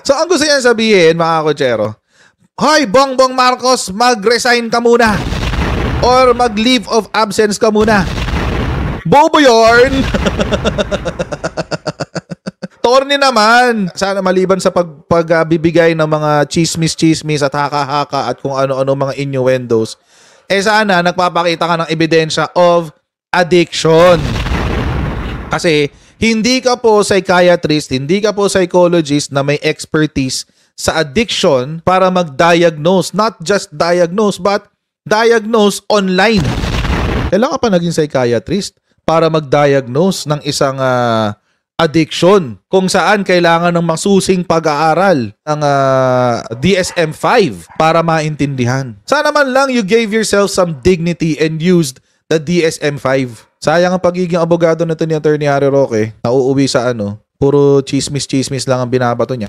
So, ang gusto niya sabihin, mga kotsero, hoy, Bongbong Marcos, mag-resign ka muna. Or mag-leave of absence ka muna. Bobo yun! Torny naman. Sana maliban sa pagbibigay ng mga chismis-chismis at haka-haka at kung ano-ano mga innuendos, sana nagpapakita ka ng ebidensya of addiction. Kasi hindi ka po psychiatrist, hindi ka po psychologist na may expertise sa addiction para mag-diagnose. Not just diagnose, but diagnose online. Kailangan ka pa naging psychiatrist para mag-diagnose ng isang addiction kung saan kailangan ng masusing pag-aaral ng DSM-5 para maintindihan. Sana man lang you gave yourself some dignity and used the DSM-5. Sayang ang pagiging abogado nito ni Attorney Harry Roque. Nauuwi sa puro chismis-chismis lang ang binabato niya.